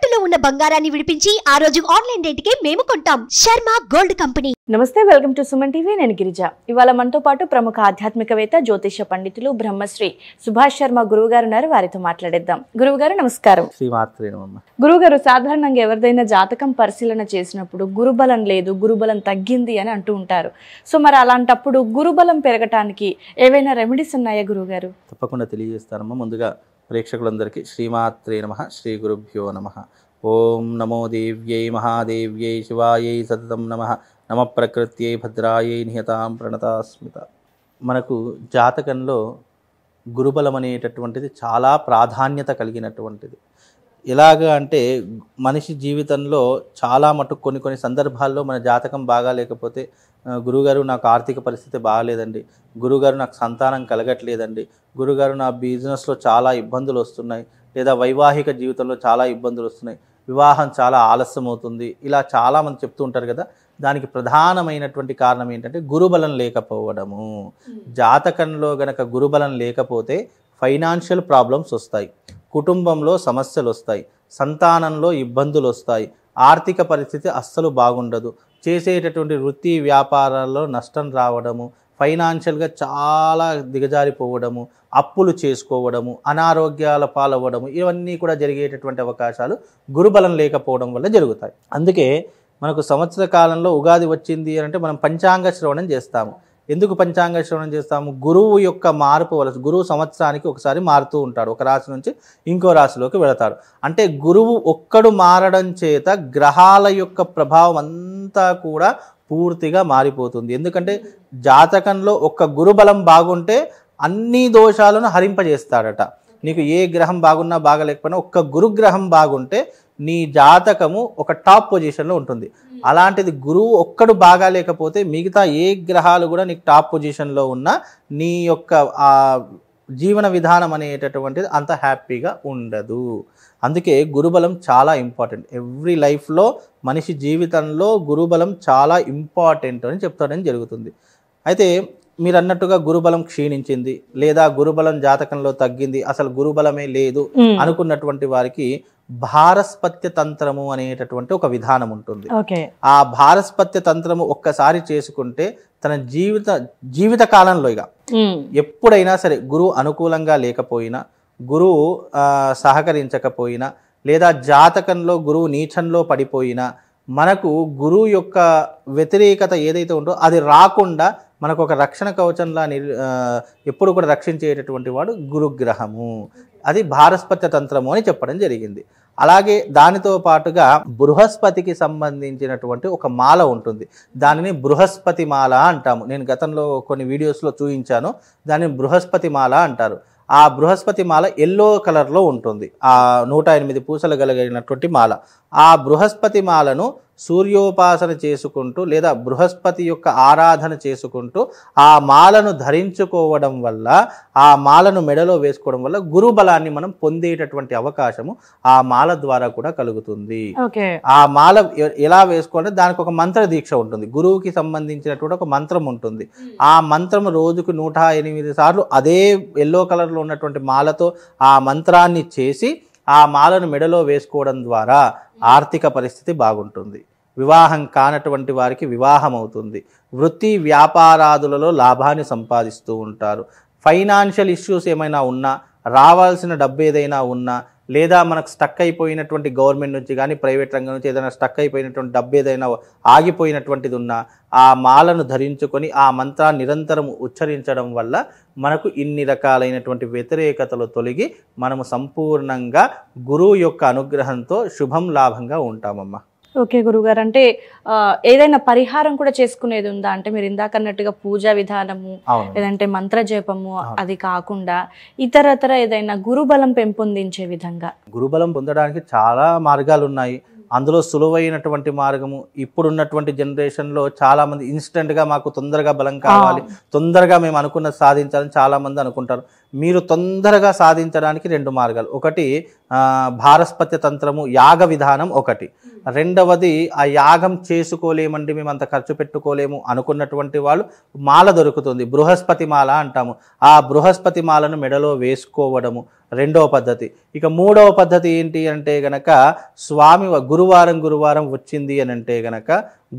తాకట్టులో ఉన్న బంగారాన్ని విడిపించి ఆ రోజు ఆన్లైన్ రేటుకే మేము కొంటాం. Sharma gold company. నమస్తే, వెల్కమ్ టు సుమన్ టీవీ. నేను గిరిజ. ఇవాళ మనతో పాటు ప్రముఖ ఆధ్యాత్మికవేత్త, జ్యోతిష పండితులు బ్రహ్మశ్రీ సుభాష్ శర్మ గురువు గారు ఉన్నారు. వారితో మాట్లాడేద్దాం. గురువు గారు నమస్కారం. గురువు గారు, సాధారణంగా ఎవరిదైనా జాతకం పరిశీలన చేసినప్పుడు గురుబలం లేదు, గురుబలం తగ్గింది అని అంటూ ఉంటారు. సో మరి అలాంటప్పుడు గురుబలం పెరగటానికి ఏవైనా రెమెడీస్ ఉన్నాయా గురువు గారు? తప్పకుండా తెలియజేస్తానమ్మా. ముందుగా ప్రేక్షకులందరికీ శ్రీమాత్రే నమః, శ్రీ గురుభ్యో నమః. ఓం నమో దేవ్యై మహాదేవ్యై శివాయై సతతం నమః. నమ ప్రకృత్యై భద్రాయై నిహతాం ప్రణతాస్మిత. మనకు జాతకంలో గురుబలం అనేటటువంటిది చాలా ప్రాధాన్యత కలిగినటువంటిది. ఎలాగా అంటే మనిషి జీవితంలో చాలా మటుకు కొన్ని సందర్భాల్లో మన జాతకం బాగా లేకపోతే, గురుగారు నాకు ఆర్థిక పరిస్థితి బాగాలేదండి, గురుగారు నాకు సంతానం కలగట్లేదండి, గురుగారు నా బిజినెస్లో చాలా ఇబ్బందులు వస్తున్నాయి, లేదా వైవాహిక జీవితంలో చాలా ఇబ్బందులు వస్తున్నాయి, వివాహం చాలా ఆలస్యం అవుతుంది, ఇలా చాలామంది చెప్తూ ఉంటారు కదా. దానికి ప్రధానమైనటువంటి కారణం ఏంటంటే గురుబలం లేకపోవడము. జాతకంలో గనక గురుబలం లేకపోతే ఫైనాన్షియల్ ప్రాబ్లమ్స్ వస్తాయి, కుటుంబంలో సమస్యలు వస్తాయి, సంతానంలో ఇబ్బందులు వస్తాయి, ఆర్థిక పరిస్థితి అస్సలు బాగుండదు, చేసేటటువంటి వృత్తి వ్యాపారాల్లో నష్టం రావడము, ఫైనాన్షియల్గా చాలా దిగజారిపోవడము, అప్పులు చేసుకోవడము, అనారోగ్యాల పాలవ్వడము, ఇవన్నీ కూడా జరిగేటటువంటి అవకాశాలు గురుబలం లేకపోవడం వల్ల జరుగుతాయి. అందుకే మనకు సంవత్సర కాలంలో ఉగాది వచ్చింది అంటే మనం పంచాంగ శ్రవణం చేస్తాము. ఎందుకు పంచాంగ శ్రవణం చేస్తాము? గురువు యొక్క మార్పు వలన. గురువు సంవత్సరానికి ఒకసారి మారుతూ ఉంటాడు, ఒక రాశి నుంచి ఇంకో రాశిలోకి వెళతాడు. అంటే గురువు ఒక్కడు మారడం చేత గ్రహాల యొక్క ప్రభావం అంతా కూడా పూర్తిగా మారిపోతుంది. ఎందుకంటే జాతకంలో ఒక్క గురుబలం బాగుంటే అన్ని దోషాలను హరింపజేస్తాడట. నీకు ఏ గ్రహం బాగున్నా బాగలేకపోయినా ఒక్క గురుగ్రహం బాగుంటే నీ జాతకము ఒక టాప్ పొజిషన్లో ఉంటుంది. అలాంటిది గురువు ఒక్కడు బాగా లేకపోతే మిగతా ఏ గ్రహాలు కూడా నీకు టాప్ పొజిషన్లో ఉన్నా నీ యొక్క జీవన విధానం అనేటటువంటిది అంత హ్యాపీగా ఉండదు. అందుకే గురుబలం చాలా ఇంపార్టెంట్. ఎవ్రీ లైఫ్లో మనిషి జీవితంలో గురుబలం చాలా ఇంపార్టెంట్ అని చెప్తాడని జరుగుతుంది. అయితే మీరు అన్నట్టుగా గురుబలం క్షీణించింది, లేదా గురుబలం జాతకంలో తగ్గింది, అసలు గురుబలమే లేదు అనుకున్నటువంటి వారికి భారస్పత్య తంత్రము అనేటటువంటి ఒక విధానం ఉంటుంది. ఆ భారస్పత్య తంత్రము ఒక్కసారి చేసుకుంటే తన జీవిత కాలంలో ఇక ఎప్పుడైనా సరే గురువు అనుకూలంగా లేకపోయినా, గురువు సహకరించకపోయినా, లేదా జాతకంలో గురువు నీచంలో పడిపోయినా, మనకు గురువు యొక్క వ్యతిరేకత ఏదైతే ఉందో అది రాకుండా మనకు ఒక రక్షణ కవచంలా ఎప్పుడు కూడా రక్షించేటటువంటి వాడు గురుగ్రహము. అది భారస్పత్య తంత్రము అని చెప్పడం జరిగింది. అలాగే దానితో పాటుగా బృహస్పతికి సంబంధించినటువంటి ఒక మాల ఉంటుంది. దానిని బృహస్పతి మాల అంటాము. నేను గతంలో కొన్ని వీడియోస్లో చూపించాను. దానిని బృహస్పతి మాల అంటారు. ఆ బృహస్పతి మాల ఎల్లో కలర్లో ఉంటుంది. ఆ 108 పూసలు కలిగినటువంటి మాల. ఆ బృహస్పతి మాలను సూర్యోపాసన చేసుకుంటూ లేదా బృహస్పతి యొక్క ఆరాధన చేసుకుంటూ ఆ మాలను ధరించుకోవడం వల్ల, ఆ మాలను మెడలో వేసుకోవడం వల్ల గురుబలాన్ని మనం పొందేటటువంటి అవకాశము ఆ మాల ద్వారా కూడా కలుగుతుంది. ఆ మాల ఎలా వేసుకోవాలంటే దానికి ఒక మంత్ర దీక్ష ఉంటుంది. గురువుకి సంబంధించినటువంటి ఒక మంత్రం ఉంటుంది. ఆ మంత్రం రోజుకు 108 సార్లు అదే ఎల్లో కలర్లో ఉన్నటువంటి మాలతో ఆ మంత్రాన్ని చేసి ఆ మాలను మెడలో వేసుకోవడం ద్వారా ఆర్థిక పరిస్థితి బాగుంటుంది. వివాహం కానటువంటి వారికి వివాహం అవుతుంది. వృత్తి వ్యాపారాదులలో లాభాన్ని సంపాదిస్తూ ఉంటారు. ఫైనాన్షియల్ ఇష్యూస్ ఏమైనా ఉన్నా, రావాల్సిన డబ్బు ఏదైనా ఉన్నా, లేదా మనకు స్టక్ అయిపోయినటువంటి గవర్నమెంట్ నుంచి కానీ ప్రైవేట్ రంగం నుంచి ఏదైనా స్టక్ అయిపోయినటువంటి డబ్బు ఏదైనా ఆగిపోయినటువంటిది ఉన్నా, ఆ మాలను ధరించుకొని ఆ మంత్రాన్ని నిరంతరం ఉచ్చరించడం వల్ల మనకు ఇన్ని రకాలైనటువంటి వ్యతిరేకతలు తొలగి మనము సంపూర్ణంగా గురువు యొక్క అనుగ్రహంతో శుభం లాభంగా ఉంటామమ్మా. ఓకే గురుగారు, అంటే ఏదైనా పరిహారం కూడా చేసుకునేది ఉందా? అంటే మీరు ఇందాక అన్నట్టుగా పూజా విధానము, లేదంటే మంత్ర జపము, అది కాకుండా ఇతరతర ఏదైనా గురుబలం పెంపొందించే విధంగా? గురుబలం పొందడానికి చాలా మార్గాలు ఉన్నాయి. అందులో సులువైనటువంటి మార్గము, ఇప్పుడున్నటువంటి జనరేషన్లో చాలామంది ఇన్స్టెంట్గా మాకు తొందరగా బలం కావాలి, తొందరగా మేము అనుకున్నది సాధించాలని చాలామంది అనుకుంటారు. మీరు తొందరగా సాధించడానికి 2 మార్గాలు. ఒకటి భారస్పత్య తంత్రము యాగ విధానం ఒకటి. రెండవది ఆ యాగం చేసుకోలేమండి, మేము అంత ఖర్చు పెట్టుకోలేము అనుకున్నటువంటి వాళ్ళు మాల దొరుకుతుంది, బృహస్పతి మాల అంటాము. ఆ బృహస్పతి మాలను మెడలో వేసుకోవడము రెండవ పద్ధతి. ఇక మూడవ పద్ధతి ఏంటి అంటే గనక స్వామి గురువారం వచ్చింది అని అంటే గనక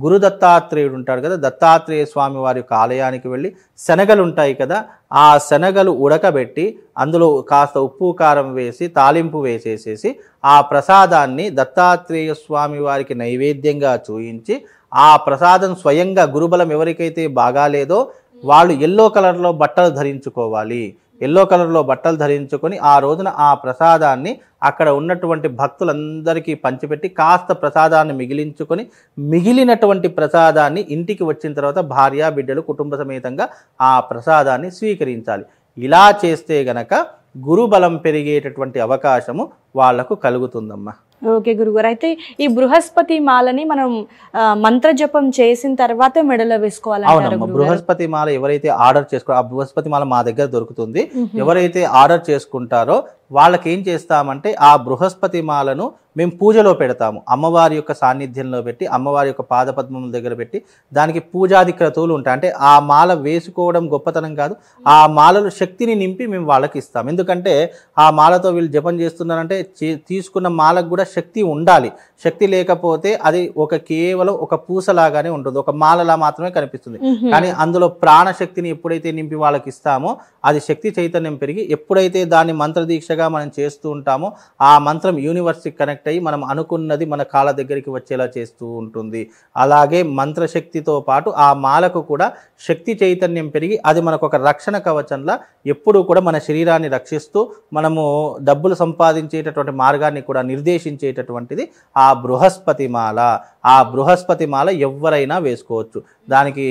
గురు దత్తాత్రేయుడు ఉంటాడు కదా, దత్తాత్రేయ స్వామి వారి యొక్క ఆలయానికి వెళ్ళి శనగలు ఉంటాయి కదా, ఆ శనగలు ఉడకబెట్టి అందులో కాస్త ఉప్పు కారం వేసి తాలింపు వేసేసేసి ఆ ప్రసాదాన్ని దత్తాత్రేయ స్వామి వారికి నైవేద్యంగా చూయించి ఆ ప్రసాదం స్వయంగా గురుబలం ఎవరికైతే బాగాలేదో వాళ్ళు ఎల్లో కలర్లో బట్టలు ధరించుకోవాలి. ఎల్లో కలర్లో బట్టలు ధరించుకొని ఆ రోజున ఆ ప్రసాదాన్ని అక్కడ ఉన్నటువంటి భక్తులందరికీ పంచిపెట్టి కాస్త ప్రసాదాన్ని మిగిలించుకొని మిగిలినటువంటి ప్రసాదాన్ని ఇంటికి వచ్చిన తర్వాత భార్య బిడ్డలు కుటుంబ సమేతంగా ఆ ప్రసాదాన్ని స్వీకరించాలి. ఇలా చేస్తే గనక గురుబలం పెరిగేటటువంటి అవకాశము వాళ్లకు కలుగుతుందమ్మా. ఓకే గురుగారు, అయితే ఈ బృహస్పతి మాలని మనం మంత్ర జపం చేసిన తర్వాత మెడలో వేసుకోవాలి. అవునమ్మా, బృహస్పతి మాల ఎవరైతే ఆర్డర్ చేసుకో, ఆ బృహస్పతి మాల మా దగ్గర దొరుకుతుంది. ఎవరైతే ఆర్డర్ చేసుకుంటారో వాళ్ళకి ఏం చేస్తామంటే ఆ బృహస్పతి మాలను మేము పూజలో పెడతాము, అమ్మవారి యొక్క సాన్నిధ్యంలో పెట్టి అమ్మవారి యొక్క పాదపద్మముల దగ్గర పెట్టి దానికి పూజాది క్రతువులు ఉంటాయి. అంటే ఆ మాల వేసుకోవడం గొప్పతనం కాదు, ఆ మాలలో శక్తిని నింపి మేము వాళ్ళకి ఇస్తాం. ఎందుకంటే ఆ మాలతో వీళ్ళు జపం చేస్తున్నారంటే తీసుకున్న మాలకు కూడా శక్తి ఉండాలి. శక్తి లేకపోతే అది కేవలం ఒక పూసలాగానే ఉంటుంది, ఒక మాలలా మాత్రమే కనిపిస్తుంది. కానీ అందులో ప్రాణశక్తిని ఎప్పుడైతే నింపి వాళ్ళకి ఇస్తామో అది శక్తి చైతన్యం పెరిగి ఎప్పుడైతే దాన్ని మంత్రదీక్షగా మనం చేస్తూ ఉంటామో ఆ మంత్రం యూనివర్స్కి కనెక్ట్ అయ్యి మనం అనుకున్నది మన కాళ్ళ దగ్గరికి వచ్చేలా చేస్తూ ఉంటుంది. అలాగే మంత్రశక్తితో పాటు ఆ మాలకు కూడా శక్తి చైతన్యం పెరిగి అది మనకు ఒక రక్షణ కవచంలా ఎప్పుడూ కూడా మన శరీరాన్ని రక్షిస్తూ మనము డబ్బులు సంపాదించేటటువంటి మార్గాన్ని కూడా నిర్దేశించేటటువంటిది ఆ బృహస్పతి మాల. ఆ బృహస్పతి మాల ఎవరైనా వేసుకోవచ్చు, దానికి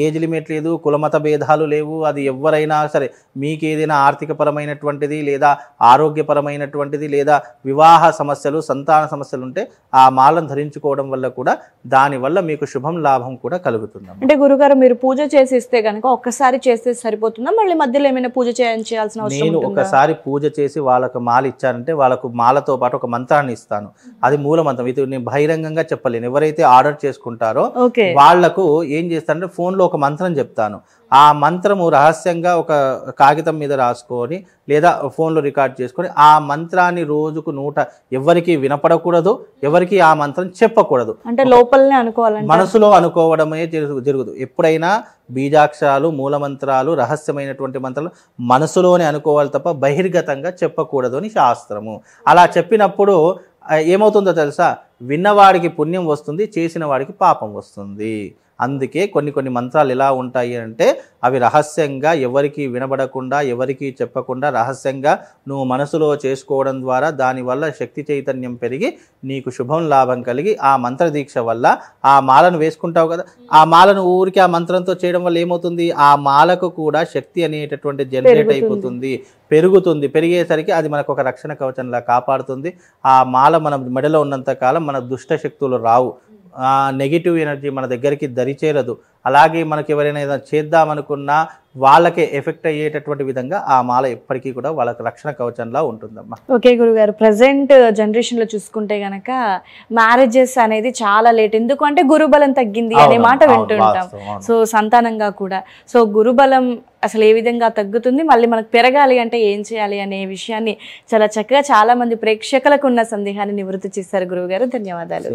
ఏజ్ లిమిట్ లేదు, కులమత భేదాలు లేవు. అది ఎవరైనా సరే, మీకు ఏదైనా ఆర్థిక పరమైనటువంటిది లేదా ఆరోగ్యపరమైనటువంటిది లేదా వివాహ సమస్యలు సంతాన సమస్యలు ఉంటే ఆ మాలను ధరించుకోవడం వల్ల కూడా దానివల్ల మీకు శుభం లాభం కూడా కలుగుతుంది. అంటే గురుగారు, మీరు పూజ చేసి ఇస్తే కనుక ఒక్కసారి చేస్తే సరిపోతుందా, మళ్ళీ మధ్యలో ఏమైనా పూజ చేయాల్సిన అవసరం ఉంటుందా? నేను ఒకసారి పూజ చేసి వాళ్ళకు మాల ఇచ్చానంటే వాళ్ళకు మాలతో పాటు ఒక మంత్రాన్ని ఇస్తాను, అది మూల మంత్రం. ఇది నేను బహిరంగంగా చెప్పలేను. ఎవరైతే ఆర్డర్ చేసుకుంటారో వాళ్లకు ఏం చేస్తానంటే ఫోన్లో ఒక మంత్రం చెప్తాను, ఆ మంత్రము రహస్యంగా ఒక కాగితం మీద రాసుకొని లేదా ఫోన్లో రికార్డ్ చేసుకొని ఆ మంత్రాన్ని రోజుకు 100 ఎవరికి వినపడకూడదు, ఎవరికి ఆ మంత్రం చెప్పకూడదు. అంటే లోపలనే అనుకోవాలి, మనసులో అనుకోవడమే జరుగుదు. ఎప్పుడైనా బీజాక్షరాలు మూలమంత్రాలు రహస్యమైనటువంటి మంత్రాలు మనసులోనే అనుకోవాలి తప్ప బహిర్గతంగా చెప్పకూడదు అని శాస్త్రము. అలా చెప్పినప్పుడు ఏమవుతుందో తెలుసా, విన్నవాడికి పుణ్యం వస్తుంది, చేసిన వాడికి పాపం వస్తుంది. అందుకే కొన్ని మంత్రాలు ఎలా ఉంటాయి అంటే అవి రహస్యంగా ఎవరికి వినబడకుండా ఎవరికి చెప్పకుండా రహస్యంగా నువ్వు మనసులో చేసుకోవడం ద్వారా దానివల్ల శక్తి చైతన్యం పెరిగి నీకు శుభం లాభం కలిగి ఆ మంత్ర దీక్ష వల్ల ఆ మాలను వేసుకుంటావు కదా, ఆ మాలను ఊరికి ఆ మంత్రంతో చేయడం వల్ల ఏమవుతుంది, ఆ మాలకు కూడా శక్తి అనేటటువంటి జనరేట్ అయిపోతుంది, పెరుగుతుంది. పెరిగేసరికి అది మనకు ఒక రక్షణ కవచంలా కాపాడుతుంది. ఆ మాల మన మెడలో ఉన్నంత కాలం మన దుష్ట శక్తులు రావు, నెగిటివ్ ఎనర్జీ మన దగ్గరికి దరిచేరదు. అలాగే మనకి ఎవరైనా ఏదైనా చేద్దామనుకున్నా వాళ్ళకే ఎఫెక్ట్ అయ్యేటటువంటి విధంగా ఆ మాల ఎప్పటికీ కూడా వాళ్ళకి రక్షణ కవచంలా ఉంటుందమ్మా. ఓకే గురుగారు, ప్రజెంట్ జనరేషన్లో చూసుకుంటే గనక మ్యారేజెస్ అనేది చాలా లేట్, ఎందుకంటే గురుబలం తగ్గింది అనే మాట వింటుంటాం. సో సంతానంగా కూడా సో గురుబలం అసలు ఏ విధంగా తగ్గుతుంది, మళ్ళీ మనకు పెరగాలి అంటే ఏం చేయాలి అనే విషయాన్ని చాలా చక్కగా చాలా మంది ప్రేక్షకులకు ఉన్న సందేహాన్ని నివృత్తి చేశారు గురువుగారు. ధన్యవాదాలు.